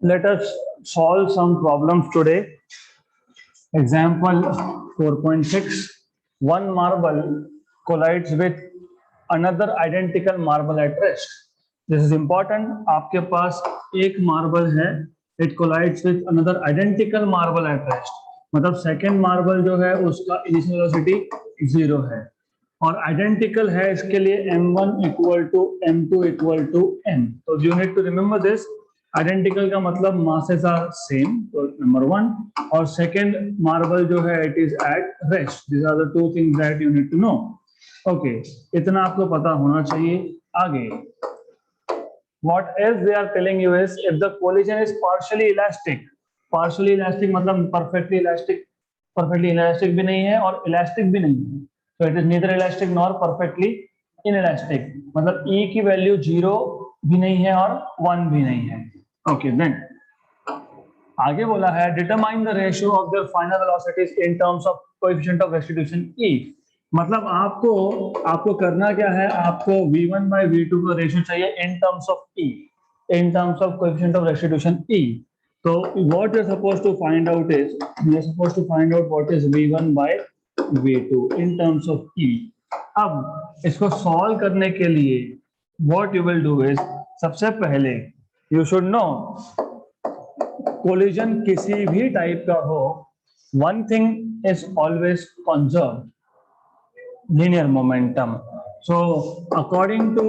Let us solve some problems today. Example 4.6. One marble collides with another identical marble at rest. This is important. आपके पास एक marble है, it collides with another identical marble at rest. मतलब second marble जो है उसका initial velocity 0 है और identical है इसके लिए m1 equal to m2 equal to n. So you need to remember this. Identical का मतलब मासेस आर सेम, तो नंबर 1 और सेकंड मार्बल जो है it is at rest. This are the two things that you need to know. Okay, इतना आपको पता होना चाहिए. आगे what else they are telling you is if the collision is partially elastic. Partially elastic मतलब perfectly elastic. Perfectly elastic भी नहीं है और इलास्टिक भी नहीं है, तो it is neither elastic nor perfectly inelastic. मतलब ई की वैल्यू 0 भी नहीं है और 1 भी नहीं है. ओके देन आगे बोला है determine the ratio of their final velocities in terms of coefficient of restitution E. मतलब आपको करना क्या है, आपको v1 by v2 का रेशियो चाहिए in terms of E, in terms of coefficient of restitution E. तो what you are supposed to find out is you are supposed to find out what is v1 by v2 in terms of E. अब इसको solve करने के लिए what you will do is सबसे पहले you should know collision किसी भी type का हो, one thing is always conserved, linear momentum. So according to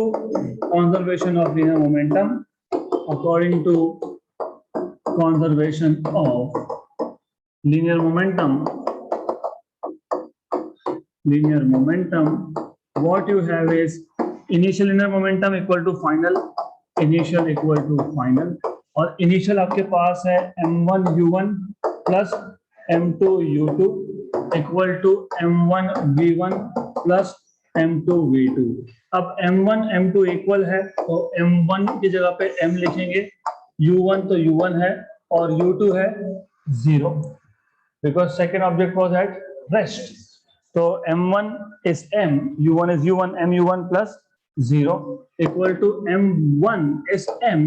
conservation of linear momentum, according to conservation of linear momentum, what you have is initial linear momentum equal to final, initial equal to final. और initial आपके पास है m1 u1 plus m2 u2 equal to m1 v1 plus m2 v2. अब m1 m2 equal है तो m1 की जगह पे m लिखेंगे, u1 तो u1 है और u2 है 0 because second object was at rest. तो m1 is m, u1 is u1, m u1 plus 0 equal to m1 is m,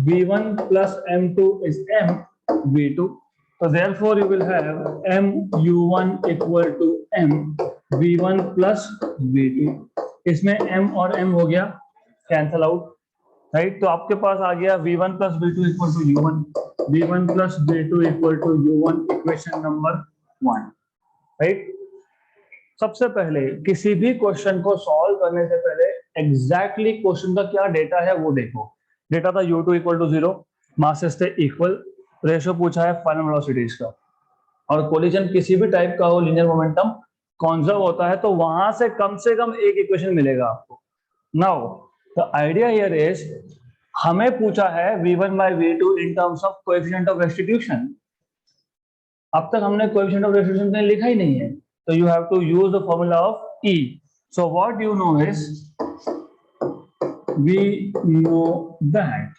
v1 plus m2 is m v2. So therefore you will have m u1 equal to m v1 plus v2. इसमें m और m हो गया cancel out, right. तो आपके पास आ गया v1 plus v2 equal to u1, v1 plus v2 equal to u1, equation number 1, right. सबसे पहले किसी भी क्वेश्चन को सॉल्व करने से पहले एग्जैक्टली क्वेश्चन का क्या डेटा है वो देखो. डेटा था u2 इक्वल टू 0, मासेस थे इक्वल, रेशियो पूछा है फाइनल वेलोसिटीज का, और कोलिजन किसी भी टाइप का हो, लीनियर मोमेंटम कंजर्व होता है, तो वहां से कम एक इक्वेशन मिलेगा आपको. Now the idea here is हमें पूछा है v1 by v2 in terms of coefficient of restitution. अब तक हमने कोएफिशिएंट ऑफ रेस्टिट्यूशन कहीं लिखा ही नहीं है, so you have to use the formula of E. So what you know is we know that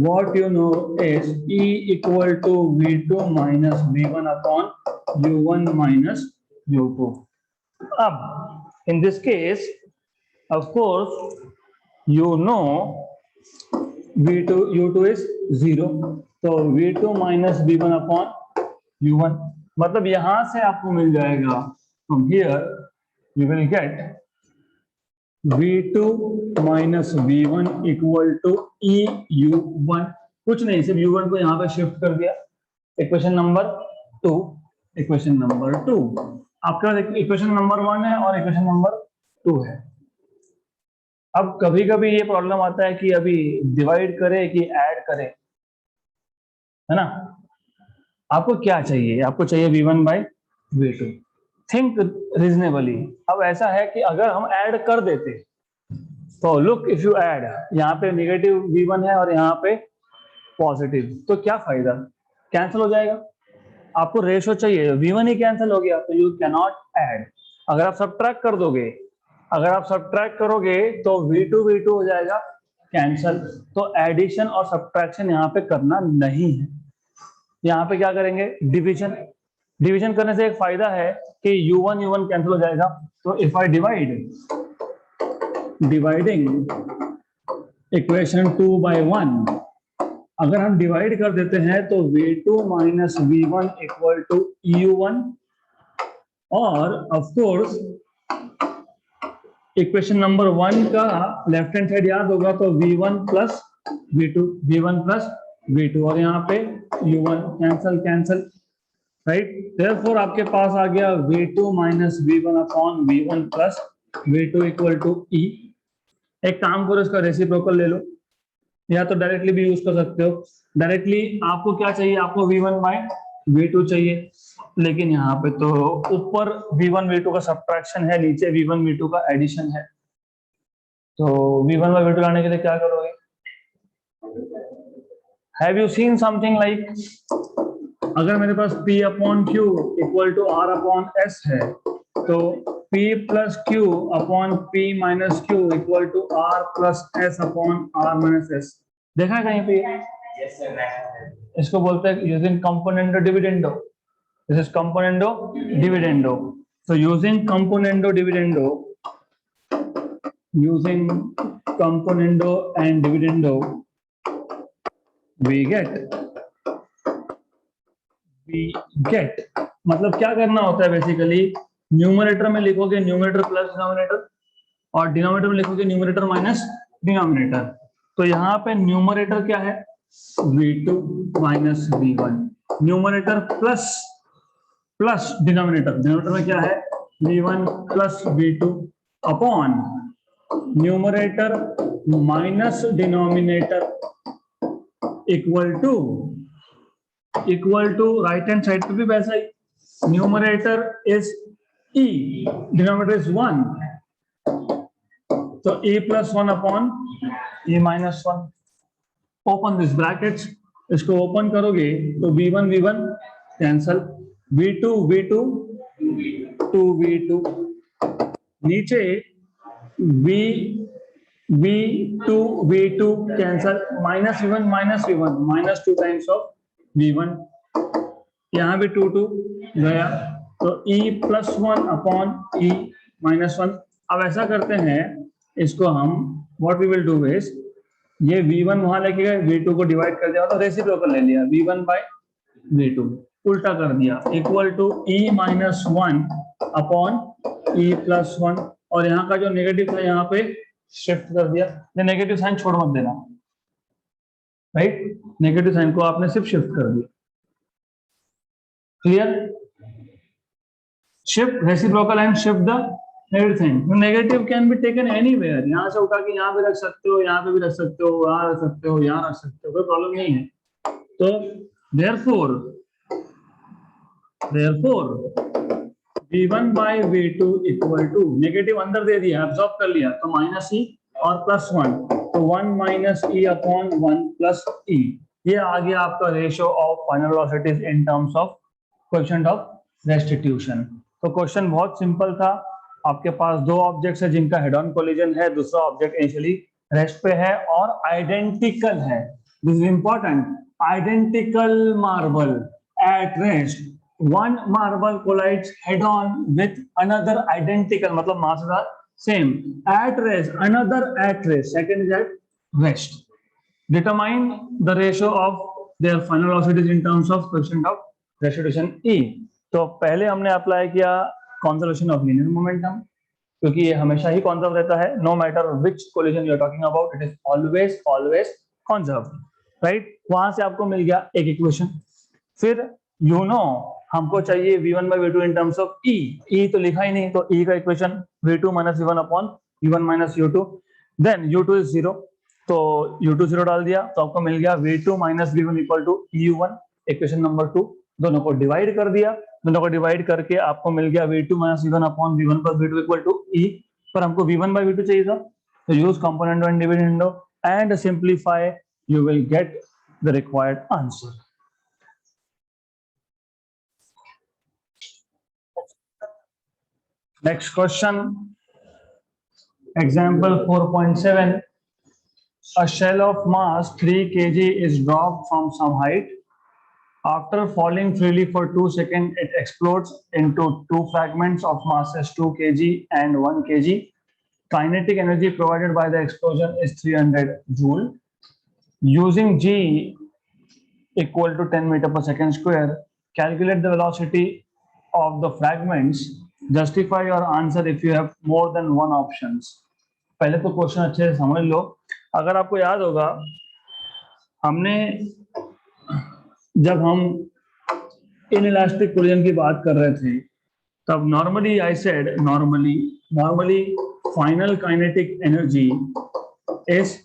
what you know is E equal to V2 minus V1 upon U1 minus U2. Ab in this case, of course, you know V2 U2 is 0, so V2 minus V1 upon U1. मतलब यहां से आपको मिल जाएगा from here you will get v2 minus v1 equal to e u1. कुछ नहीं, सिर्फ u1 को यहां पे शिफ्ट कर दिया. इक्वेशन नंबर 2, इक्वेशन नंबर 2 आपका इक्वेशन नंबर 1 है और इक्वेशन नंबर 2 है. अब कभी कभी ये प्रॉब्लम आता है कि अभी डिवाइड करे कि ऐड करे, है ना. आपको क्या चाहिए, आपको चाहिए v1 by v2. Think reasonably. अब ऐसा है कि अगर हम ऐड कर देते तो लुक इफ यू ऐड, यहाँ पे नेगेटिव v1 है और यहाँ पे पॉजिटिव, तो क्या फायदा, कैंसिल हो जाएगा. आपको रेशियो चाहिए, v1 ही कैंसिल हो गया तो यू कैन नॉट ऐड. अगर आप सब्ट्रैक्ट कर दोगे, अगर आप सब्ट्रैक्ट करोगे तो v2 हो जाएगा कैंसिल. तो एडिशन और सब्ट्रैक्शन यहाँ पे करना नहीं है. यहाँ पे क्या करेंगे, डिवीजन. डिवीजन करने से एक फायदा है कि u1 कैंसिल हो जाएगा. तो if I dividing equation 2 by 1 अगर हम डिवाइड कर देते हैं तो V2 minus V1 equal to EU1, और ऑफ कोर्स इक्वेशन नंबर 1 का लेफ्ट हैंड साइड याद होगा तो V1 plus V2, V1 plus V2, और यहाँ पे U1 cancel cancel, right. Therefore आपके पास आ गया V2 minus V1 upon V1 plus V2 equal to E। एक काम करो, इसका रेसिप्रोकल ले लो, या तो डायरेक्टली भी यूज कर सकते हो। डायरेक्टली आपको क्या चाहिए, आपको V1 बाय V2 चाहिए, लेकिन यहाँ पे तो ऊपर V1 V2 का सब्ट्रैक्शन है, नीचे V1 V2 का एडिशन है, तो V1 बाय V2 लाने के लिए क्या करोगे? Have you seen something like, अगर मेरे पास P upon Q equal to R upon S है, तो P plus Q upon P minus Q equal to R plus S upon R minus S, देखा है कहीं पे? yes, sir. इसको बोलते हैं using componendo dividendo, this is componendo dividendo. so using componendo dividendo, using componendo and dividendo, we get मतलब क्या करना होता है बेसिकली, न्यूमरेटर में लिखोगे न्यूमरेटर प्लस डिनोमिनेटर, और डिनोमिनेटर में लिखोगे न्यूमरेटर माइनस डिनोमिनेटर। तो यहाँ पे न्यूमरेटर क्या है, V2 minus V1, numerator plus plus denominator, denominator में क्या है V1 plus V2 upon numerator minus denominator equal to right hand side पे भी वैसा ही, numerator is E, denominator is 1, तो E plus 1 upon E minus 1। Open this brackets, इसको open करोगे तो V1 V1 cancel, V2 V2 2V2, नीचे V2 V2 cancel, minus V1 minus 2 times of V1, यहाँ भी 2 2 गया, तो E plus 1 upon E minus 1। अब ऐसा करते हैं, इसको हम what we will do is, ये V1 वहां लेके गए, V2 को डिवाइड कर दिया, तो रेसिप्रोकल ले लिया, V1 बाय V2 उल्टा कर दिया, equal to E minus 1 upon E plus 1, और यहाँ का जो नेगेटिव था यहाँ पे शिफ्ट कर दिया, नेगेटिव साइन छोड़ मत देना, राइट, नेगेटिव साइन को आपने सिर्फ शिफ्ट कर दिया, clear? Shift reciprocal and shift the negative sign, negative can be taken anywhere, यहाँ से उठा के यहाँ पे रख सकते हो, यहाँ पे भी रख सकते हो, यहाँ रख सकते हो, यहाँ रख सकते हो, कोई प्रॉब्लम नहीं है। तो therefore V1 by V2 equal to, negative अंदर दे दिया, एब्सॉर्ब कर लिया, तो माइनस E और प्लस 1, तो 1 minus E upon 1 plus E, ये आ गया आपका ratio of final velocities in terms of coefficient of restitution. तो क्वेश्चन बहुत सिंपल था, आपके पास दो ऑब्जेक्ट्स है जिनका हेड ऑन कोलिजन है, दूसरा ऑब्जेक्ट इनिशियली रेस्ट पे है और आइडेंटिकल है, this is important, identical marble at rest, one marble collides head on with another identical, मतलब masses are same, at rest, another at rest, second is at rest, determine the ratio of their final velocities in terms of coefficient of restitution E। तो पहले हमने apply किया conservation of linear momentum, क्योंकि ये हमेशा ही conserve रहता है, no matter which collision you are talking about, it is always conserved, right, वहां से आपको मिल गया एक इक्वेशन। फिर हमको चाहिए V1 by V2 in terms of E तो लिखा ही नहीं, तो E का equation V2 minus V1 upon V1 minus U2, then U2 is 0, तो U2 0 डाल दिया, तो आपको मिल गया V2 minus V1 equal to EU1, equation number 2, दोनों को डिवाइड कर दिया, दोनों को डिवाइड करके आपको मिल गया V2 minus V1 upon V1 plus V2 equal to E, पर हमको V1 बाय V2 चाहिए था, तो use componendo and dividendo and simplify, you will get the required answer. Next question, example 4.7, a shell of mass 3 kg is dropped from some height. After falling freely for 2 seconds, it explodes into two fragments of masses 2 kg and 1 kg. Kinetic energy provided by the explosion is 300 joule. Using G equal to 10 meter per second square. Calculate the velocity of the fragments. Justify your answer if you have more than one options. पहले तो question अच्छे से समझ लो. अगर आपको याद होगा, हमने जब हम इनइलास्टिक कोलिजन की बात कर रहे थे, तब normally I said normally final kinetic energy is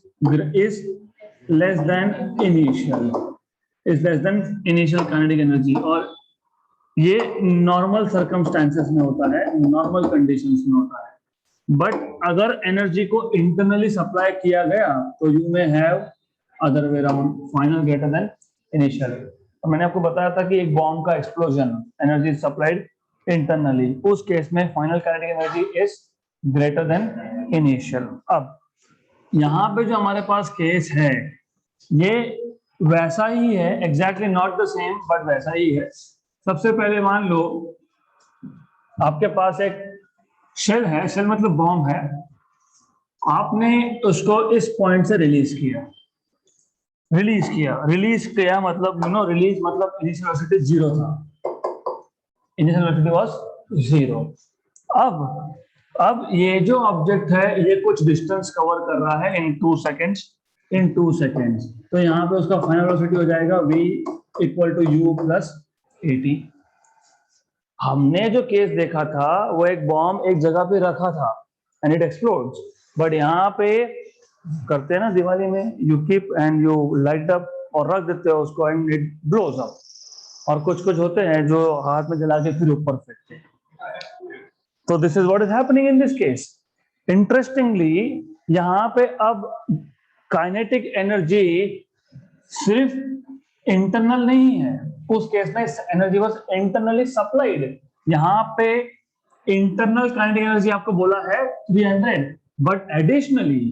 less than initial kinetic energy. और ये नॉर्मल सर्कमस्टेंसेस में होता है, नॉर्मल कंडीशंस में होता है. बट अगर एनर्जी को इंटरनली सप्लाई किया गया तो you may have other way around, final greater than initial. तो मैंने आपको बताया था कि एक बॉम्ब का एक्सप्लोजन एनर्जी सप्लाइड इंटरनली, उस केस में final kinetic energy is greater than initial. अब यहाँ पे जो हमारे पास केस है ये वैसा ही है, exactly not the same but वैसा ही है. सबसे पहले मान लो आपके पास एक शेल है, शेल मतलब बॉम्ब है, आपने उसको इस पॉइंट से रिलीज किया मतलब रिलीज मतलब इनिशियल वेलोसिटी 0 था, इनिशियल वेलोसिटी वाज 0. अब ये जो ऑब्जेक्ट है ये कुछ डिस्टेंस कवर कर रहा है इन 2 सेकेंड्स. तो यहाँ पे उसका फाइनल वेलोसिटी हो जाएगा v equal to u plus at. हमने जो केस देखा था वो एक बॉम्ब एक जगह पे रखा था एंड इट एक्सप्लोड्स. बट यहाँ पे करते हैं ना दिवाली में, you keep and you light up और रख देते हो उसको एंड इट ब्लोज अप. और कुछ होते हैं जो हाथ में जला के फिर ऊपर फेंकते हैं. तो this is what is happening in this case. Interestingly यहाँ पे अब काइनेटिक एनर्जी सिर्फ इंटरनल नहीं है, उस केस में एनर्जी वाज इंटरनली सप्लाइड. यहाँ पे इंटरनल काइनेटिक एनर्जी आपको बोला है 300, बट एडिशनली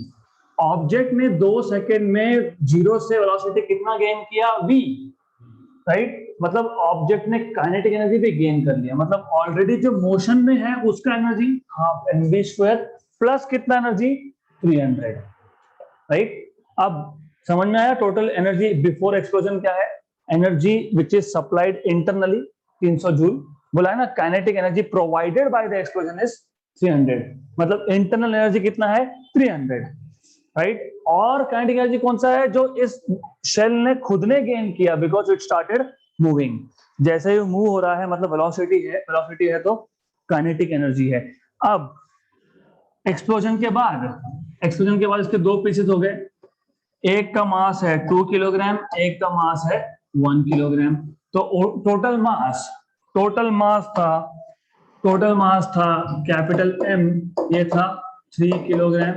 ऑब्जेक्ट ने 2 सेकेंड में 0 से वेलोसिटी कितना गेन किया, v, राइट. मतलब ऑब्जेक्ट ने काइनेटिक एनर्जी भी गेन कर लिया, मतलब ऑलरेडी जो मोशन में है उसका एनर्जी हाफ mv² प्लस कितना एनर्जी 300, राइट. अब समझ में आया टोटल एनर्जी बिफोर एक्सप्लोजन क्या है. Energy which is supplied internally 300 joule, बोला है ना. Kinetic energy provided by the explosion is 300, मतलब इंटरनल एनर्जी कितना है 300, राइट. और काइनेटिक एनर्जी कौन सा है, जो इस शेल ने खुद ने गेन किया बिकॉज इट स्टार्टेड मूविंग. जैसे ही मूव हो रहा है मतलब वेलोसिटी है तो काइनेटिक एनर्जी है. अब एक्सप्लोजन के बाद इसके 2 पीसेस हो गए. एक का मास है 2 किलोग्राम, एक का मास है 1 किलोग्राम. तो टोटल मास था कैपिटल M, ये था 3 किलोग्राम.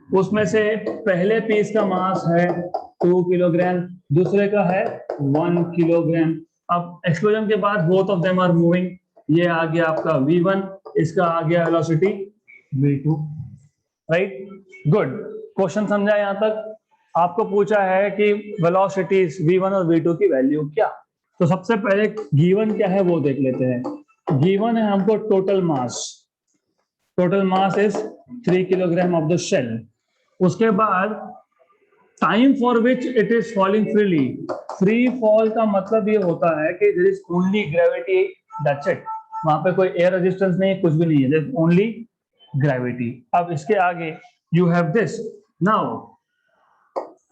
उसमें से पहले पीस का मास है 2 किलोग्राम, दूसरे का है 1 किलोग्राम. अब एक्सप्लोजन के बाद both of them are moving. ये आ गया आपका v1, इसका आ गया velocity v2, right. Good. Question समझा यहां तक. आपको पूछा है कि वेलोसिटीज v1 और v2 की वैल्यू क्या. तो सबसे पहले गिवन क्या है वो देख लेते हैं. गिवन है हमको total mass is 3 kilogram of the shell. उसके बाद time for which it is falling freely. Free fall का मतलब ये होता है कि there is only gravity, that's it. वहां पे कोई एयर रेजिस्टेंस नहीं, कुछ भी नहीं है, देयर इज ओनली ग्रेविटी. अब इसके आगे यू हैव दिस. नाउ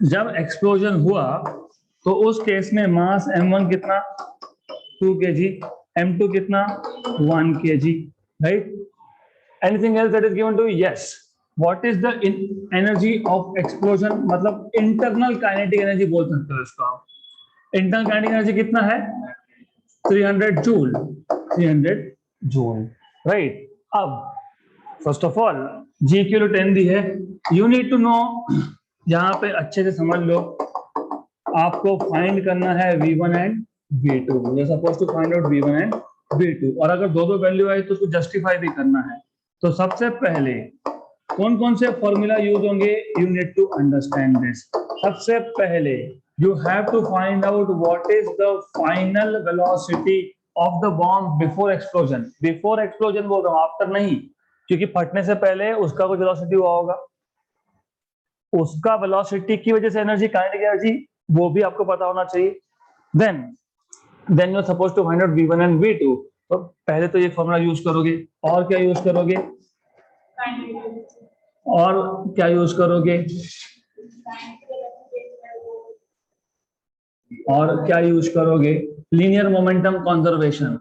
जब एक्सप्लोजन हुआ तो उस केस में मास m1 कितना 2 kg, m2 कितना 1 kg, right. Anything else that is given to. Yes. What is the energy of explosion, मतलब इंटरनल काइनेटिक एनर्जी बोल सकते हो इसको आप. इंटरनल काइनेटिक एनर्जी कितना है 300 जूल, राइट. अब फर्स्ट ऑफ ऑल G की 10 दी है. यू नीड टू नो, यहाँ पे अच्छे से समझ लो, आपको फाइंड करना है v1 and v2. You are supposed to find out v1 and v2. और अगर दो वैल्यू आई तो उसको जस्टिफाई भी करना है. तो सबसे पहले कौन से फॉर्मूला यूज होंगे, you need to understand this. सबसे पहले you have to find out what is the final velocity of the bomb before explosion. Before explosion बोल रहा हूं, आफ्टर नहीं, क्योंकि फटने से पहले उसका कुछ वेलोसिटी हुआ होगा. उसका वेलोसिटी की वजह से एनर्जी, काइनेटिक एनर्जी, वो भी आपको पता होना चाहिए. Then you are suppose to find out V1 and V2। तो पहले तो ये फॉर्मूला यूज करोगे, और क्या यूज करोगे, और क्या यूज करोगे, और क्या यूज करोगे, लीनियर मोमेंटम कंजर्वेशन।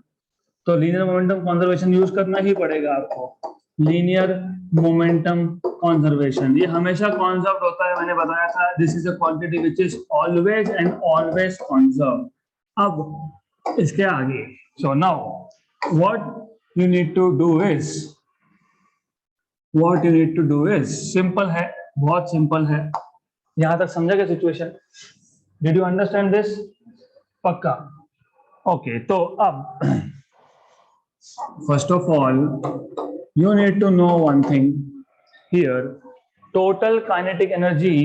तो लीनियर मोमेंटम कंजर्वेशन यूज करना ही पड़ेगा आपको, लीनियर मोमेंटम कंजर्वेशन। ये हमेशा कॉन्जर्व होता है, मैंने बताया था, this is a quantity which is always and always conserve. अब इसके आगे, so now what you need to do is, what you need to do is simple है, बहुत सिंपल है। यहां तक समझेगा situation? Did you understand this? पक्का? ओके, तो अब first of all you need to know one thing here, total kinetic energy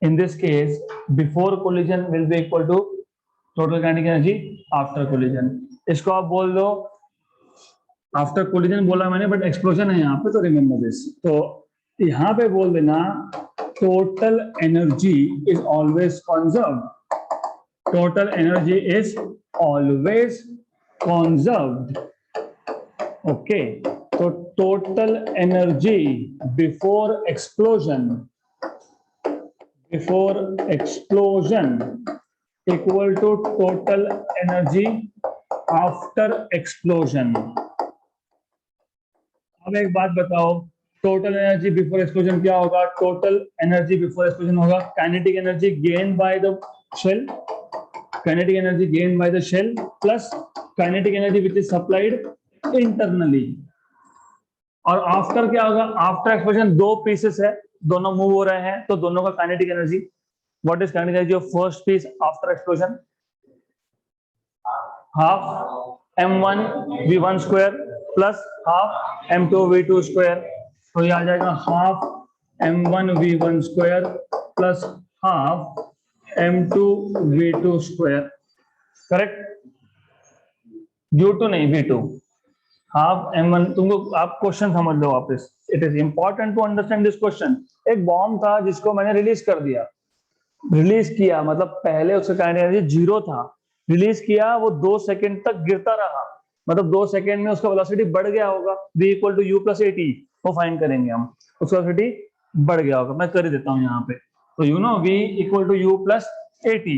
in this case before collision will be equal to total kinetic energy after collision। इसको आप बोल दो, after collision बोला मैंने but explosion है यहाँ पे, तो रिमेंबर दिस। तो यहाँ पे बोल देना total energy is always conserved, total energy is always conserved. Okay, तो total energy before explosion equal to total energy after explosion. अब एक बात बताओ, टोटल एनर्जी बिफोर एक्सप्लोजन क्या होगा? टोटल एनर्जी बिफोर एक्सप्लोजन होगा kinetic energy gain by the shell, kinetic energy gain by the shell plus kinetic energy which is supplied internally. और after क्या होगा? आफ्टर एक्सप्लोजन दो पीसेस है, दोनों move हो रहे हैं, तो दोनों का kinetic energy, what is kinetic energy of first piece after explosion? Half m1 v1 square plus half m2 v2 square. तो ये आ जाएगा half m1 v1 square plus half m2 v2 square, correct? u2 नहीं, v2, half m1। तुमको आप question समझ लो वापस, it is important to understand this question. एक बॉम्ब था जिसको मैंने रिलीज कर दिया, रिलीज किया मतलब पहले उसका काइनेटिक एनर्जी 0 था, रिलीज किया, वो 2 सेकंड तक गिरता रहा, मतलब 2 सेकंड में उसका वेलोसिटी बढ़ गया होगा, v equal to u plus a t, वो फाइंड करेंगे हम, उसका वेलोसिटी बढ़ गया होगा। मैं कर ही देता हूँ यहाँ पे, तो you know v equal to u plus a t.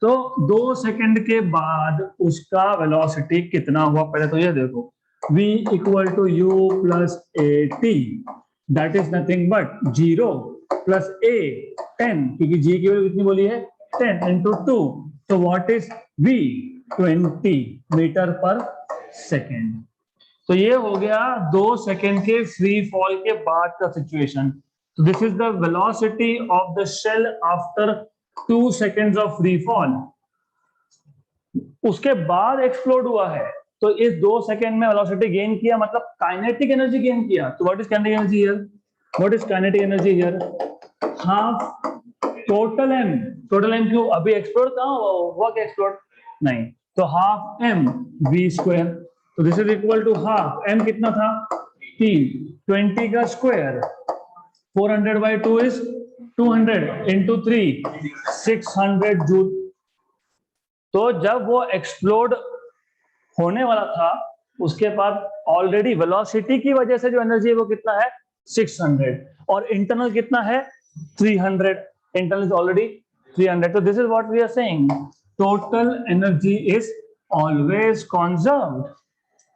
तो 2 सेकंड के बाद उसका वेलोसिटी कितना हुआ, पहले तो ये देखो, v equal to u plus a t, that is nothing but 0 plus a 10, क्योंकि g की वैल्यू कितनी बोली है? 10 इंटू 2, तो व्हाट इज v? 20 मीटर पर सेकेंड। तो ये हो गया 2 सेकेंड के फ्री फॉल के बाद का सिचुएशन। तो this is the velocity of the shell after 2 seconds of free fall. उसके बाद एक्सप्लोड हुआ है, तो इस 2 सेकेंड में वेलोसिटी गेन किया, मतलब काइनेटिक एनर्जी गेन किया। तो what is kinetic energy here? What is kinetic energy here? Half total m, total m क्यों? अभी एक्सप्लोड कहां हुआ? क्या एक्सप्लोड नहीं, तो हाफ m v स्क्वायर। तो this is equal to half m कितना था? 3, 20 का square, 400 by 2 is 200 into 3, 600 joule. तो जब वो एक्सप्लोड होने वाला था, उसके बाद ऑलरेडी वेलोसिटी की वजह से जो एनर्जी है वो कितना है? 600, और इंटरनल कितना है? 300, इंटरनल इज ऑलरेडी 300। तो this is what we are saying, total energy is always conserved,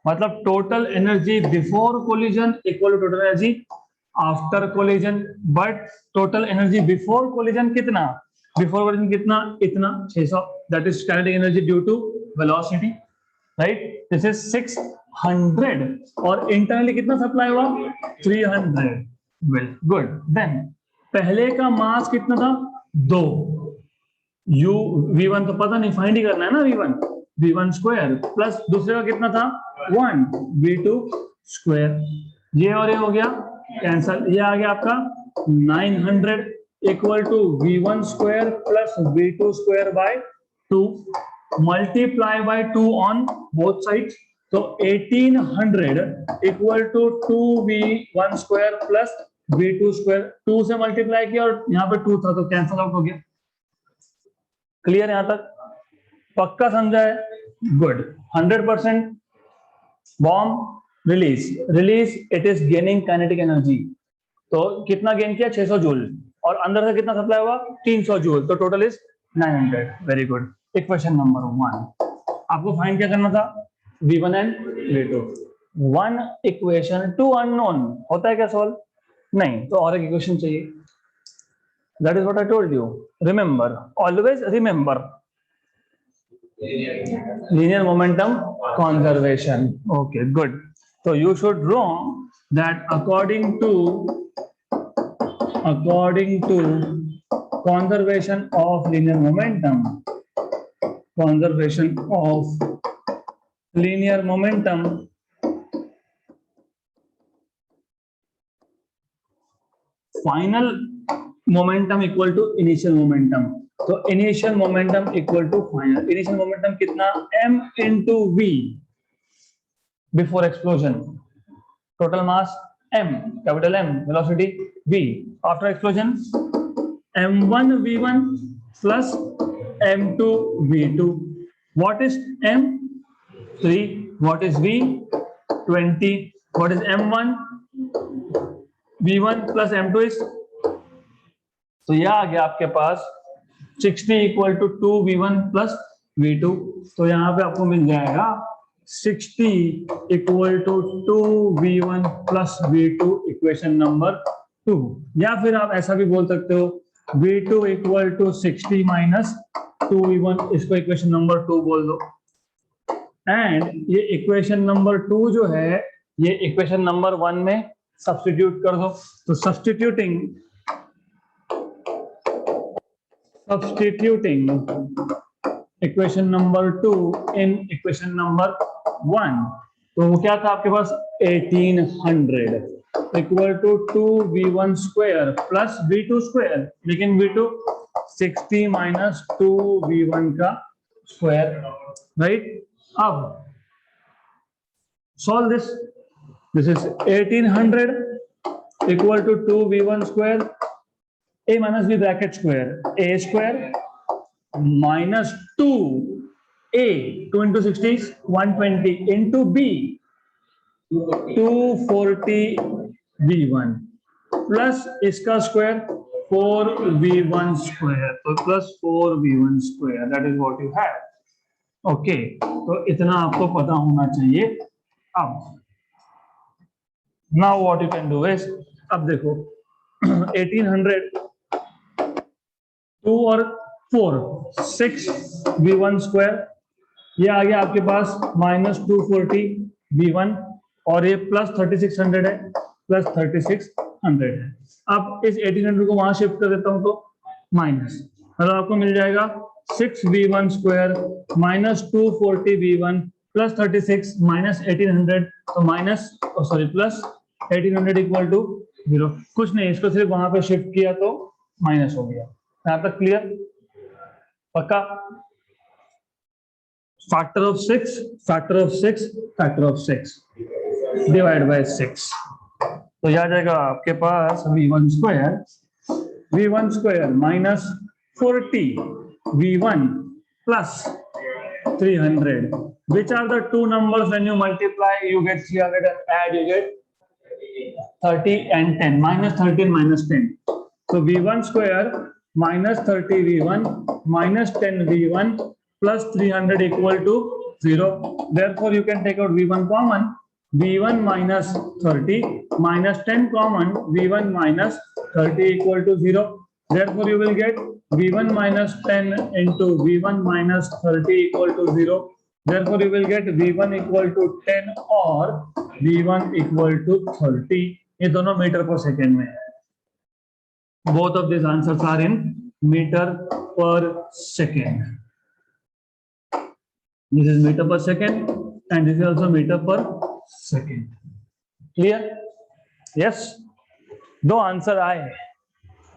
मतलब total energy before collision equal to total energy after collision. But total energy before collision कितना? बिफोर कोलिजन कितना? इतना 600, that is kinetic energy due to velocity, right? This is 600, और internally कितना supply हुआ? 300। Well good. Then पहले का मास कितना था? 2 u v1 तो पता नहीं, फाइंड ही करना है ना, v1 स्क्वायर प्लस दूसरे का कितना था? 1 v2 स्क्वायर। ये और ये हो गया कैंसल, ये आ गया आपका 900 equal to v1 square plus v2 square by 2, multiply by 2 on both sides, तो 1800 equal to 2v1 square plus v2 square. 2 से मल्टीप्लाई किया और यहाँ पे 2 था तो कैंसल आउट हो गया। क्लियर यहां तक? पक्का समझा है? Good. 100% bomb release it is gaining kinetic energy. तो कितना गेन किया? 600 जूल. और अंदर से कितना सप्लाई हुआ? 300 जूल. तो total is 900. Very good. Equation number 1 आपको फाइंड क्या करना था? V1 and V2. One equation, two unknown. होता है क्या सॉल्व? नहीं. तो और एक इक्वेशन चाहिए. That is what I told you. Remember, always remember linear momentum conservation. Okay, good. So you should know that according to conservation of linear momentum, final momentum equal to initial momentum. तो initial momentum equal to final. Initial momentum कितना? m into v before explosion. Total mass m, capital M, velocity v. After explosion m1 v1 plus m2 v2. What is m? 3. What is v? 20. What is m1? v1 plus m2 is, तो यह आ गया आपके पास 60 equal to 2v1 plus v2. तो यहाँ पे आपको मिल जाएगा 60 equal to 2v1 plus v2, equation number 2. या फिर आप ऐसा भी बोल सकते हो v2 equal to 60 minus 2v1, इसको इक्वेशन नंबर 2 बोल दो. एंड ये इक्वेशन नंबर 2 जो है ये इक्वेशन नंबर 1 में सब्स्टिट्यूट कर दो. तो substituting equation number 2 in equation number 1. तो वो क्या था आपके पास? 1800 equal to 2v1 square plus v2 square. लेकिन v2 60 माइनस 2v1 का स्क्वायर. राइट. अब solve this. This is 1800 equal to 2v1 square a minus b bracket square, a square minus 2a, 2 into 60 is 120 into b 240 v1 plus इसका square 4v1 square. तो plus 4v1 square. That is what you have. Okay, तो इतना आपको पता होना चाहिए. अब now what you can do is, अब देखो 1800 2 और 4 6v1 स्क्वायर. ये आ गया आपके पास माइनस 240 v1 और ये प्लस 3600 है, प्लस 3600 है. अब इस 1800 को वहां शिफ्ट कर देता हूं तो माइनस, मतलब आपको मिल जाएगा 6v1 square minus 240 v1 plus 36 minus 1800. तो minus sorry plus 1800 equal to 0. कुछ नहीं, इसको सिर्फ वहां पे शिफ्ट किया तो माइनस हो गया. यहां तक क्लियर? पक्का? Factor of 6 divide by 6. तो यह आ जाएगा आपके पास v1 square minus 40 v1 plus 300. which are the two numbers when you multiply you get 300 and add you get 30 and 10. minus 30 and minus 10. so v1 square minus 30 v1 minus 10 v1 plus 300 equal to 0. Therefore, you can take out v1 common. v1 minus 30 minus 10 common. v1 minus 30 equal to 0. Therefore, you will get v1 minus 10 into v1 minus 30 equal to 0. Therefore, you will get v1 equal to 10 or v1 equal to 30. ये दोनों metre पर second में है. Both of these answers are in meter per second. This is meter per second and this is also meter per second. Clear? Yes. दो answer आए,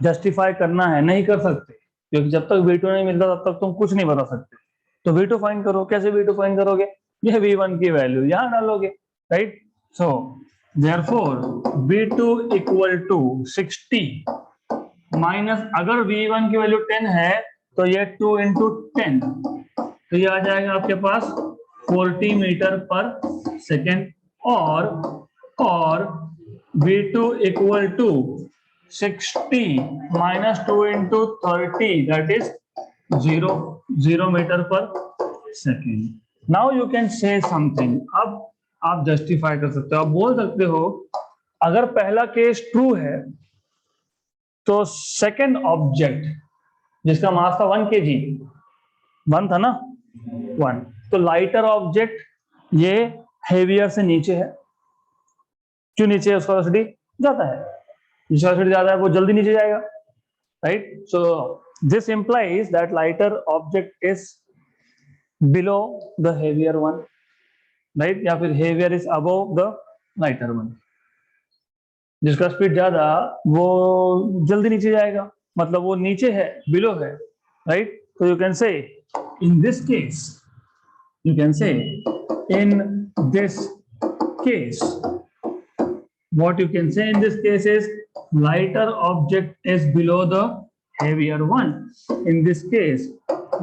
justify करना है, नहीं कर सकते क्योंकि जब तक V2 नहीं मिलता तब तक तुम कुछ नहीं बता सकते. तो V2 फाइंड करो. कैसे V2 फाइंड करोगे? यह V1 की वैल्यू यहां डालोगे. Right. So therefore V2 equal to 60 minus, अगर v1 की वैल्यू 10 है तो ये 2 into 10 तो ये आ जाएगा आपके पास 40 मीटर पर सेकेंड, और v2 equal to 60 minus 2 into 30 that is 0 meter पर second. Now you can say something. अब आप जस्टिफाई कर सकते हो, आप बोल सकते हो अगर पहला केस ट्रू है तो सेकेंड ऑब्जेक्ट जिसका मास था 1 kg, 1 था ना, 1, तो लाइटर ऑब्जेक्ट ये हेवियर से नीचे है। क्यों नीचे है? उसका वेलोसिटी ज्यादा है, जिसका वेलोसिटी ज्यादा है वो जल्दी नीचे जाएगा, right? So this implies that lighter object is below the heavier one, right? या फिर heavier is above the lighter one. जिसका स्पीड ज्यादा वो जल्दी नीचे जाएगा, मतलब वो नीचे है, बिलो है, राइट? तो यू कैन से in this case, you can say in this case, what you can say in this case is lighter object is below the heavier one. In this case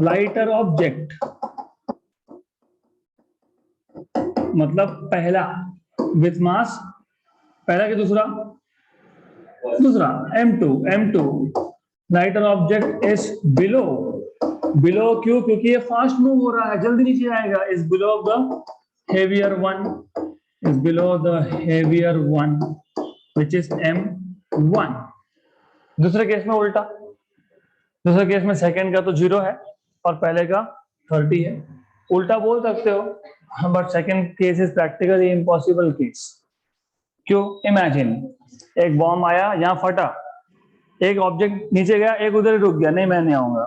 lighter object मतलब पहला with mass, पहला कि दूसरा? दूसरा, m2 lighter object is below, क्यों? क्योंकि ये fast move हो रहा है, जल्दी नीचे आएगा, is below the heavier one, is below the heavier one which is m1। दूसरे केस में उल्टा, दूसरे केस में सेकंड का तो 0 है और पहले का 30 है। उल्टा बोल सकते हो, but second case is practically impossible case. क्यों? इमेजिन एक बॉम्ब आया, यहां फटा, एक ऑब्जेक्ट नीचे गया, एक उधर ही रुक गया, नहीं मैं नहीं आऊंगा,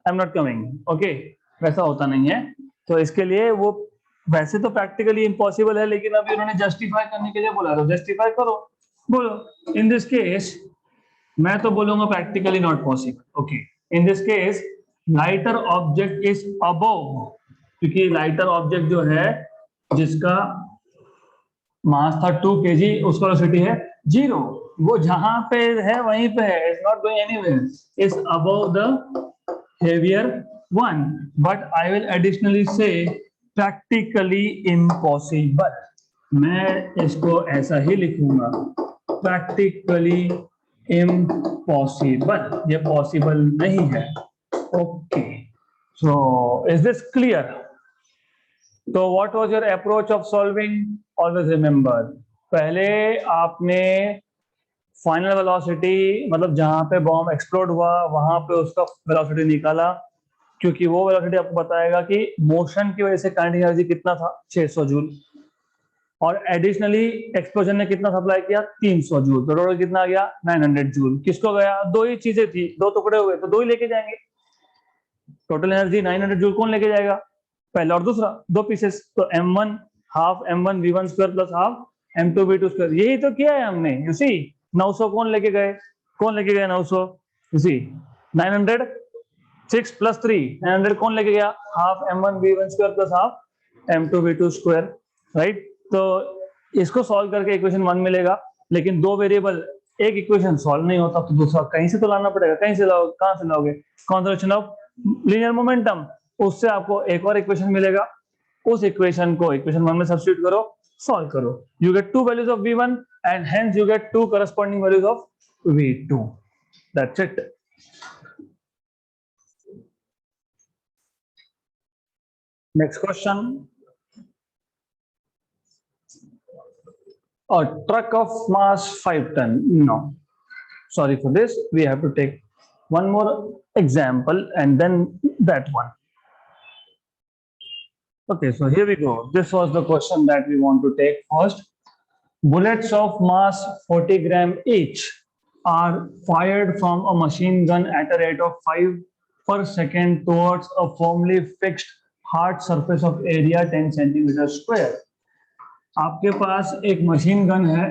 I am not coming, okay? वैसा होता नहीं है। तो इसके लिए वो वैसे तो प्रैक्टिकली इम्पॉसिबल है, लेकिन अभी उन्होंने जस्टिफाई करने के लिए बोला, तो जस्टिफाई करो, बोलो इन दिस केस, मैं तो बोलूंगा practically not possible, okay? In this case lighter object is above, क्योंकि लाइटर ऑब्जेक्ट जो है जिसका मास था 2 kg, उसका वेलोसिटी है 0, वो जहां पे है वहीं पे है, is not going anywhere, is above the heavier one. But I will additionally से प्रैक्टिकली इम्पॉसिबल, मैं इसको ऐसा ही लिखूंगा, प्रैक्टिकली इम्पॉसिबल, ये पॉसिबल नहीं है, okay? So is this clear? तो what was your approach of solving? Always remember, पहले आपने फाइनल वेलोसिटी, मतलब जहां पे बॉम्ब एक्सप्लोड हुआ वहां पे उसका वेलोसिटी निकाला, क्योंकि वो वेलोसिटी आपको बताएगा कि मोशन की वजह से काइनेटिक एनर्जी कितना था, 600 जूल, और एडिशनली एक्सप्लोजन ने कितना सप्लाई किया, 300 जूल, तो टोटल कितना आ गया, 900 जूल। किसको गया? दो ही चीजें थी, दो टुकड़े हुए तो दो ही लेके जाएंगे, टोटल एनर्जी 900 जूल कौन लेके जाएगा? पहला और दूसरा, दो पीसेस, तो m1 half m1 v1 square plus half m2 v2 square, यही तो किया है हमने। यू सी 900 कौन लेके गए? 900? यू सी 900 6 प्लस 3 900 कौन लेके गया? Half m1 v1 square plus half m2 v2 square, right? तो इसको सॉल्व करके इक्वेशन 1 मिलेगा, लेकिन दो वेरिएबल, एक इक्वेशन सॉल्व नहीं होता तो दूसरा कहीं से तो लाना पड़ेगा, कहीं से लाओ, कहां से लाओगे? कंजर्वेशन ऑफ लीनियर मोमेंटम, उससे आपको एक और इक्वेशन मिलेगा, उस इक्वेशन को इक्वेशन 1 में सब्स्टिट्यूट करो, सॉल्व करो, you get two values of v1 and hence you get two corresponding values of v2, that's it. Next question, a truck of mass 5 ton, no, sorry for this, we have to take one more example and then that one. Okay, so here we go, this was the question that we want to take first. Bullets of mass 40 gram each are fired from a machine gun at a rate of 5 per second towards a firmly fixed hard surface of area 10 centimeter square. आपके पास एक machine gun है,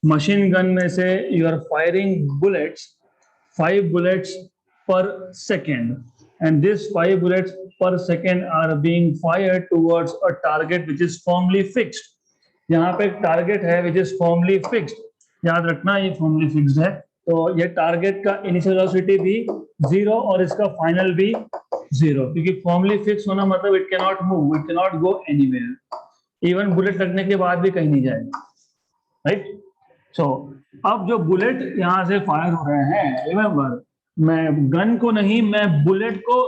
machine gun में से you are firing bullets, 5 bullets per second, and this 5 bullets per second are being fired towards a target which is firmly fixed. यहाँ पे एक target है which is firmly fixed, याद रखना ये firmly fixed है, तो ये टारगेट का इनिशियल वेलोसिटी भी 0 और इसका फाइनल भी 0, क्योंकि फॉर्मली फिक्स होना मतलब it can not move, it can not go anywhere, even bullet लगने के बाद भी कहीं नहीं जाएगा, राइट। सो अब जो बुलेट यहां से फायर हो रहे हैं, रिमेंबर मैं गन को नहीं, मैं बुलेट को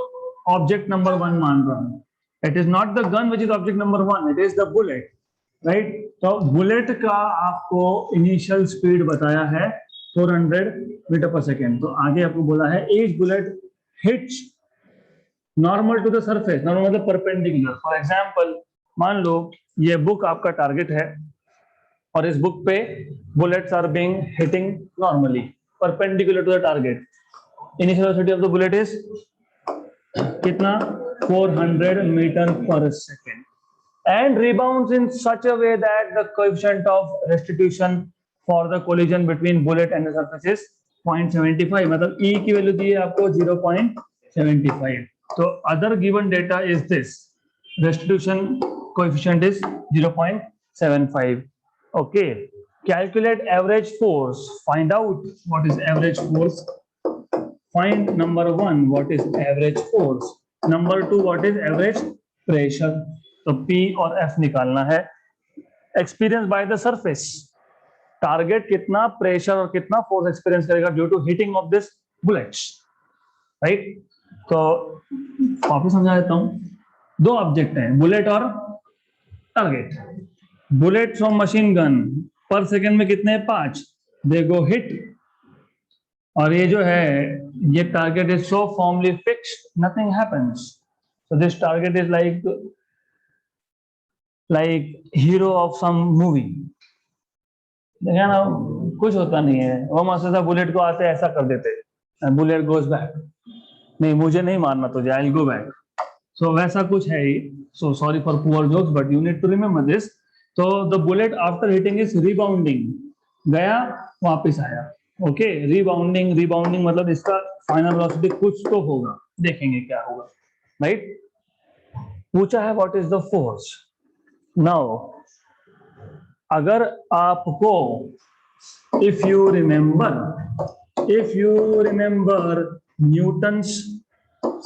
ऑब्जेक्ट नंबर 1 मान रहा हूं। It is not the gun which is object number 1, it is the bullet, right. तो बुलेट का आपको इनिशियल स्पीड बताया है 400 मीटर पर सेकेंड। तो आगे आपको बोला है each bullet hits normal to the surface, normal मतलब परपेंडिकुलर। फॉर एग्जांपल मान लो ये बुक आपका टारगेट है और इस बुक पे bullets are being hitting normally perpendicular to the target. Initial velocity of the bullet is कितना, 400 मीटर पर second, and rebounds in such a way that the coefficient of restitution for the collision between bullet and the surface is 0.75, मतलब E की value दी है आपको 0.75। तो other given data is this, restitution coefficient is 0.75। okay, calculate average force, find out what is average force, find number 1 what is average force, number 2 what is average pressure। तो P और F निकालना है। Experience by the surface, target कितना pressure और कितना force experience करेगा due to hitting of this bullets, right. तो वापस समझा देता हूं, दो ऑब्जेक्ट हैं, बुलेट और target. Bullet from machine gun पर सेकेंड में कितने, 5, दे गो हिट, और ये जो है ये target is so formally fixed, nothing happens. So this target is like hero of some movie, देखा ना, कुछ होता नहीं है, वो मस्त बुलेट को आते ऐसा कर देते, बुलेट गोज बैक, नहीं मुझे नहीं मारना तुझे, आई विल गो बैक। सो वैसा कुछ है ही। So sorry for poor jokes but you need to remember this. तो the bullet after hitting is rebounding, गया वापस आया, ओके। रिबाउंडिंग मतलब इसका फाइनल वेलोसिटी कुछ तो होगा, देखेंगे क्या होगा, राइट। पूछा है what is the force. Now अगर आपको if you remember Newton's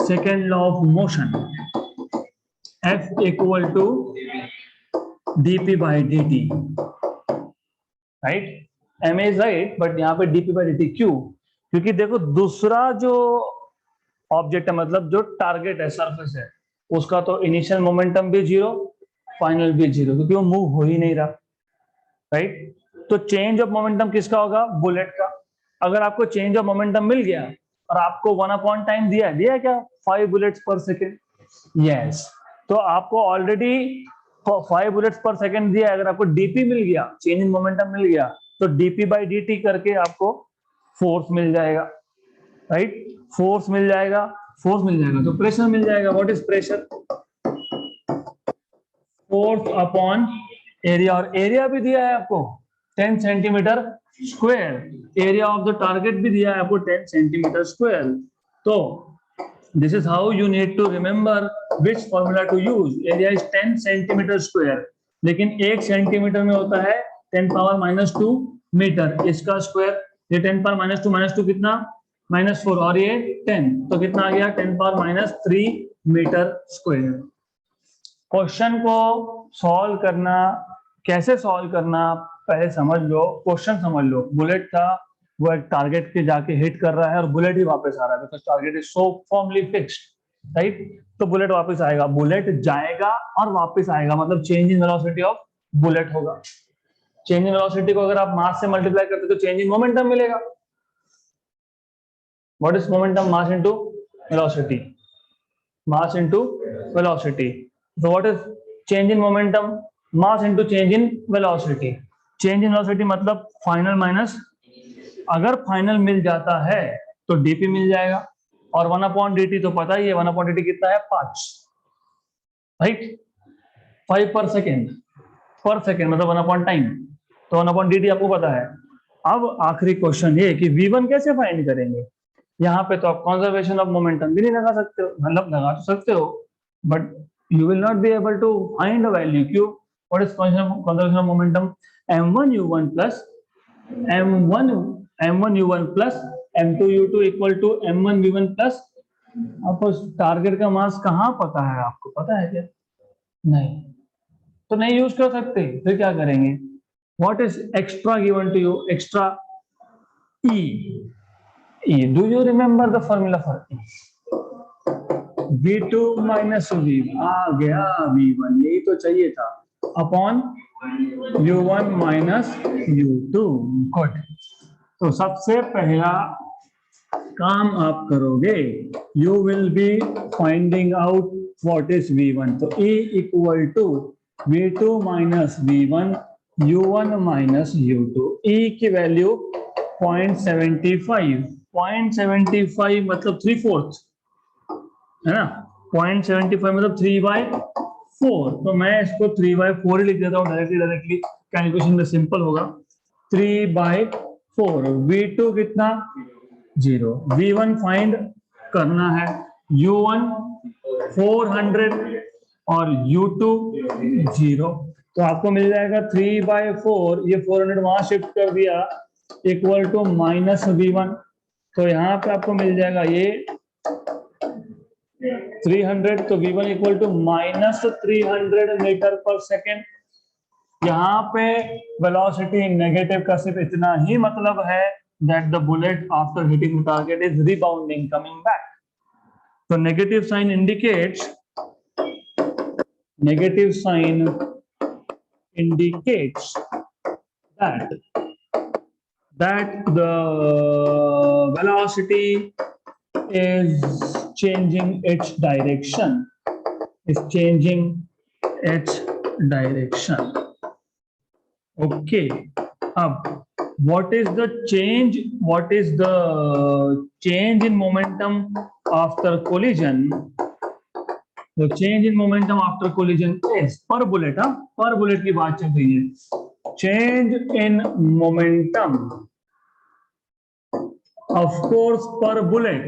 second law of motion, F equal to dp by dt, right. m is right but यहाँ पे dp बाई dt क्यों, क्योंकि देखो दूसरा जो ऑब्जेक्ट है मतलब जो टारगेट है सरफेस है, उसका तो इनिशियल मोमेंटम भी 0, फाइनल भी 0, क्योंकि वो मूव हो ही नहीं रहा, राइट। तो चेंज ऑफ मोमेंटम किसका होगा, बुलेट का। अगर आपको चेंज ऑफ मोमेंटम मिल गया और आपको 1 अपॉन टाइम दिया क्या, 5 बुलेट्स पर सेकेंड, यस। तो आपको ऑलरेडी 5 बुलेट्स पर सेकेंड दिया है, अगर आपको डीपी मिल गया, चेंज इन मोमेंटम मिल गया, तो डीपी बाई dt करके आपको फोर्स मिल जाएगा, राइट। फोर्स मिल जाएगा तो प्रेशर मिल जाएगा। What is pressure, force upon area, और एरिया भी दिया है आपको 10 centimetre square, area of the target भी दिया है आपको 10 सेंटीमीटर स्क्वायर। तो this is how you need to remember which formula to use. Area is 10 centimetre square, लेकिन 1 सेंटीमीटर में होता है 10 पावर -2 मीटर, इसका स्क्वायर, ये 10 पावर -2 कितना, -4, और ये 10, तो कितना आ गया, 10 पावर -3 मीटर स्क्वायर। क्वेश्चन को सॉल्व करना, कैसे सॉल्व करना पहले समझ लो, क्वेश्चन समझ लो। बुलेट था, वो एक टारगेट के जाके हिट कर रहा है और बुलेट ही वापस आ रहा है, because target is so firmly fixed, right. तो बुलेट वापस आएगा, बुलेट जाएगा और वापस आएगा, मतलब change in velocity of bullet होगा। चेंज इन वेलोसिटी को अगर आप मास से मल्टीप्लाई करते तो चेंज इन मोमेंटम मिलेगा। What is momentum, mass into velocity, mass into velocity. So what is change in momentum, mass into change in velocity। change in velocity मतलब final minus, अगर final मिल जाता है तो dp मिल जाएगा, और 1 अपॉन dt तो पता ही है, 1 अपॉन dt कितना है, 5, राइट। 5 पर सेकेंड मतलब 1 अपॉन टाइम, तो 1 अपॉन dt आपको पता है। अब आखिरी क्वेश्चन ये कि v1 कैसे फाइंड करेंगे। यहाँ पे तो आप कंजर्वेशन ऑफ मोमेंटम भी नहीं लगा सकते हो, मतलब लगा तो सकते हो but you will not be able to find a value. Q, what is conservation of momentum, m1 u1 plus m1 u1 plus m2 u2 equal to m1 v1 plus आपको टारगेट का मास कहाँ पता है, आपको पता है क्या? नहीं, तो नहीं यूज कर सकते, फिर क्या करेंगे? What is extra given to you? Extra e. E, do you remember the formula for e? V2 minus V, आ गया V1, यही तो चाहिए था, upon U1 minus U2। Good. तो सबसे पहला काम आप करोगे, you will be finding out what is V1। तो E equal to V2 minus V1 U1 minus U2। E की वैल्यू 0.75, 0.75 मतलब 3/4 है ना, 0.75 मतलब 3/4। तो मैं इसको 3/4 ही लिख देता हूँ डायरेक्टली, कैलकुलेशन में सिंपल होगा। 3/4। V2 कितना? 0। V1 फाइंड करना है, U1 400 और U2 0। तो आपको मिल जाएगा 3/4, ये 400 वहां शिफ्ट कर दिया, इक्वल टू माइनस V1। तो यहाँ पे आपको मिल जाएगा ये 300, तो V1 equal to minus 300 metre पर सेकेंड। यहाँ पे वेलोसिटी नेगेटिव का सिर्फ इतना ही मतलब है that the bullet after hitting the target is rebounding, coming back. So negative sign indicates that the velocity is changing its direction, Okay. अब what is the change in momentum after collision? The change in momentum after collision is per bullet, per bullet की बात चल रही है। Change in momentum, of course per bullet,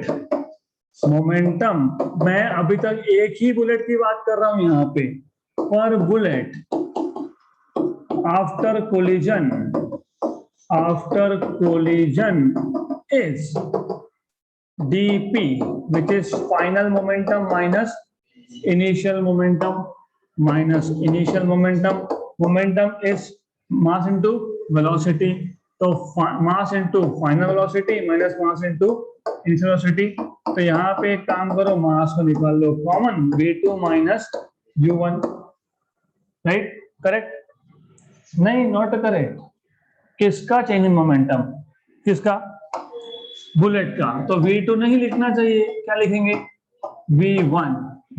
momentum, मैं अभी तक एक ही बुलेट की बात कर रहा हूं यहाँ पे, per bullet after collision is dp, which is final momentum minus initial momentum. Momentum is mass into velocity, तो mass into final velocity minus mass into initial velocity। तो यहाँ पे एक काम करो, मास को निकाल लो common, V2 minus U1, right? Correct? नहीं, नॉट करेक्ट। किसका चेंज इन मोमेंटम? किसका? बुलेट का। तो V2 नहीं लिखना चाहिए, क्या लिखेंगे? V1।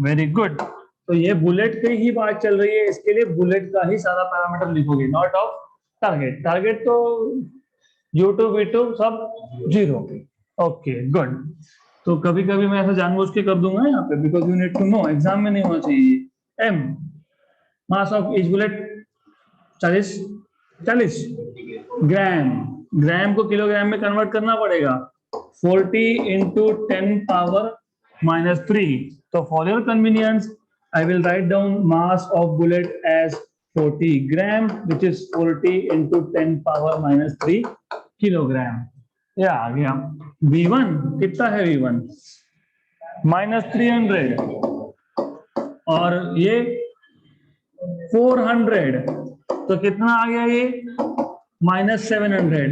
Very good. तो ये बुलेट की ही बात चल रही है, इसके लिए बुलेट का ही सारा पैरामीटर लिखोगे, नॉट ऑफ टारगेट। टारगेट तो U2 V2 सब 0। Okay, good. तो कभी कभी मैं ऐसा जानबूझ के कर दूंगा यहाँ पे, because you need to know, exam में नहीं होना चाहिए। M, mass of each bullet 40 gram. Gram को किलोग्राम में कन्वर्ट करना पड़ेगा, 40 into 10 power minus 3। तो for your convenience I will write down mass of bullet as 40 gram, which is 40 into 10 power minus 3 kilogram. ये आ गया। V1 कितना है? V1 -300 और ये 400, तो कितना आ गया ये? -700।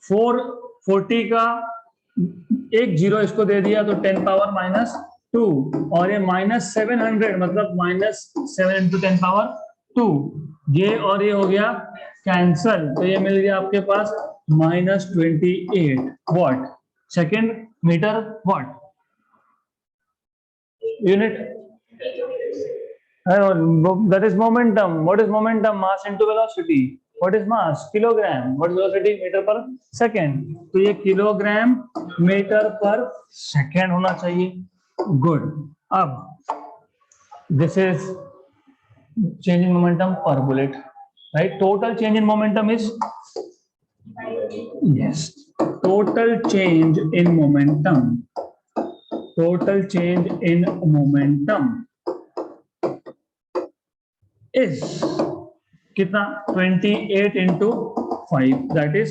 440 का एक जीरो इसको दे दिया तो 10 पावर -2, और ये -700 मतलब -7 into 10 पावर 2। ये और ये हो गया कैंसल, तो ये मिल गया आपके पास -28 watt second metre watt unit. That is momentum. What is momentum? Mass into velocity. What is mass? Kilogram. What is velocity? Meter per second. तो ये किलोग्राम मीटर पर सेकेंड होना चाहिए। गुड। अब this is change in momentum per bullet, right? Total change in momentum is, yes, total change in momentum. Total change in momentum is कितना? 28 into 5, that is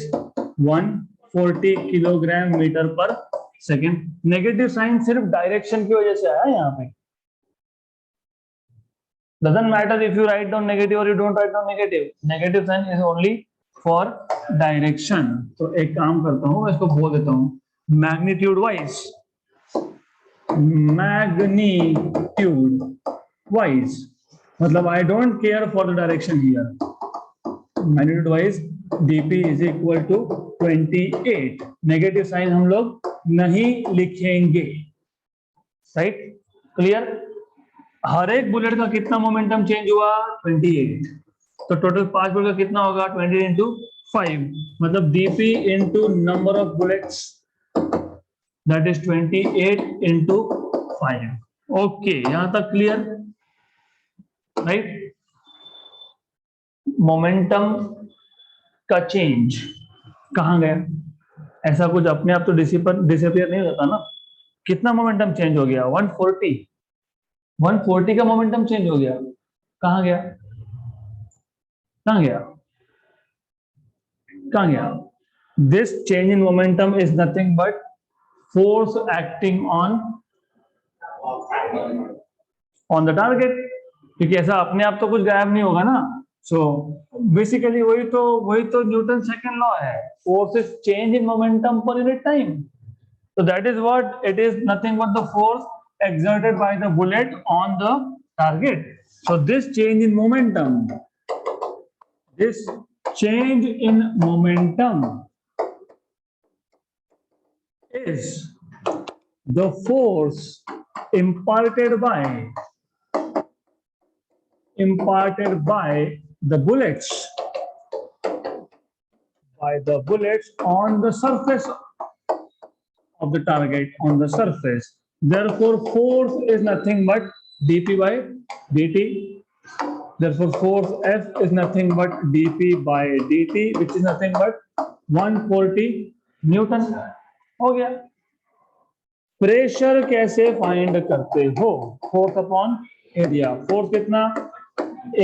140 kilogram metre पर second. Negative sign सिर्फ direction की वजह से आया यहाँ पे। Doesn't matter if you write down negative or you don't write down negative. Negative sign is only for direction. तो एक काम करता हूँ, मैं इसको बोल देता हूँ magnitude wise. Magnitude wise मतलब I don't care for the direction here. Magnitude wise dp is equal to 28. Negative sign हम लोग नहीं लिखेंगे. Right? Clear? हर एक बुलेट का कितना मोमेंटम चेंज हुआ? 28. तो टोटल 5 बुलेट का कितना होगा? 20 इंटू 5 मतलब dp into number of bullets that is 28 into 5. Okay, यहां तक क्लियर? राइट। मोमेंटम का चेंज कहां गया? ऐसा कुछ अपने आप तो डिसअपियर नहीं होता ना। कितना मोमेंटम चेंज हो गया? 140 का मोमेंटम चेंज हो गया। कहां गया? कहां गया? कहां गया? This change in momentum is nothing but force acting on the target, क्योंकि ऐसा अपने आप तो कुछ गायब नहीं होगा ना। सो बेसिकली वही तो न्यूटन सेकंड लॉ है, force is change in momentum per unit time. So that is what it is, nothing but the force exerted by the bullet on the target. So this change in momentum is the force imparted by the bullets on the surface of the target on the surface. Therefore, force is nothing but dp by dt. Therefore, force F is nothing but dp by dt, which is nothing but 140 Newton. हो गया। Pressure कैसे find करते हो? Force upon area. Force कितना?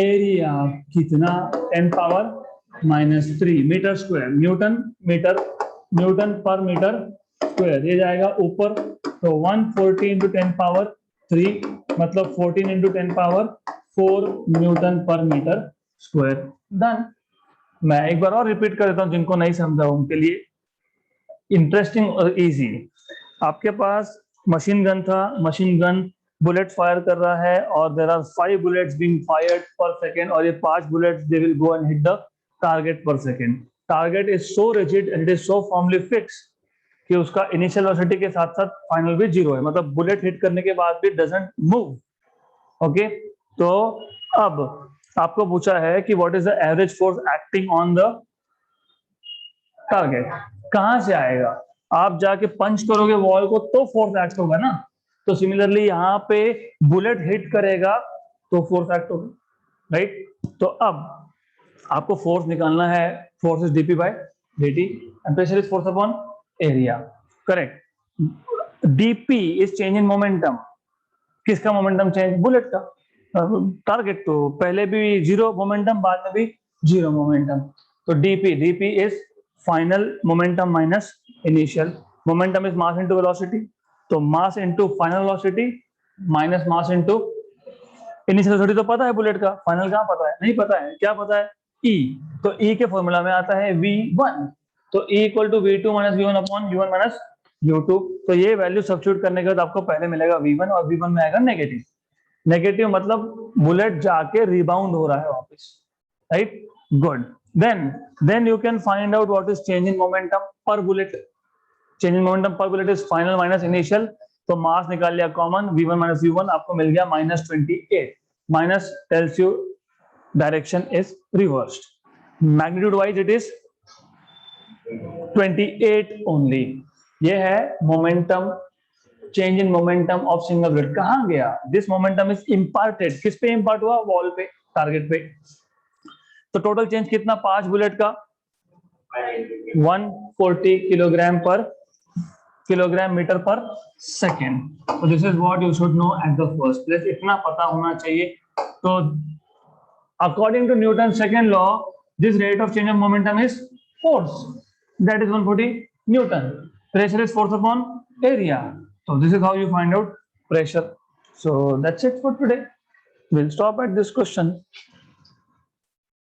Area कितना? 10 power -3 metre square. Newton पर metre square. ये जाएगा ऊपर, तो 140 इंटू 10 पावर 3 मतलब 14 इंटू 10 पावर 4 न्यूटन पर मीटर स्क्वायर। डन। मैं एक बार और रिपीट कर देता हूं जिनको नहीं समझा उनके लिए, इंटरेस्टिंग और इजी। आपके पास मशीन गन था, मशीन गन बुलेट फायर कर रहा है और there are 5 bullets being fired per second, और ये 5 bullets they will go and hit the target per second. Target is so rigid and it is so formally fixed कि उसका initial velocity के साथ साथ फाइनल भी 0 है, मतलब बुलेट हिट करने के बाद भी डजंट मूव। ओके, तो अब आपको पूछा है कि what is the average force acting on the target. कहां से आएगा? आप जाके पंच करोगे वॉल को तो फोर्स एक्ट होगा ना। तो सिमिलरली यहाँ पे बुलेट हिट करेगा तो फोर्स एक्ट होगा, राइट। तो अब आपको फोर्स निकालना है। Force is dp by dt and pressure is force upon area, correct. dp is change in momentum. किसका मोमेंटम चेंज? बुलेट का। टारगेट तो पहले भी 0 मोमेंटम, बाद में भी 0 मोमेंटम। तो dp is final momentum minus initial momentum is mass into velocity. तो mass into final velocity minus mass into initial velocity. तो पता है बुलेट का, फाइनल कहां पता है? नहीं पता है। क्या पता है? E। तो E के फॉर्मूला में आता है V1। तो E equal to V2 minus V1 upon U1 minus U2। तो ये वैल्यू सब्स्टिट्यूट करने के बाद आपको पहले मिलेगा V1 और V1 में आएगा नेगेटिव। नेगेटिव मतलब बुलेट जाके रिबाउंड हो रहा है वापस, right. Good. then you can find out what is change in momentum per bullet. change in momentum per bullet is final minus initial। तो मास निकाल लिया कॉमन, V1 माइनस U1 आपको मिल गया -28। Minus tells you direction is reversed. Magnitude wise it is 28 only. ये है momentum, change in momentum of single bullet. कहां गया? This momentum is imparted. किस पे इम्पार्ट हुआ? वॉल पे, टारगेट पे। तो टोटल चेंज कितना? 5 बुलेट का 140 किलोग्राम मीटर पर सेकेंड। तो this is what you should know at the first place. इतना पता होना चाहिए। तो according to Newton second law, this rate of change of momentum is force, that is 140 newton. Pressure is force upon area. So this is how you find out pressure. So that's it for today. We'll stop at this question.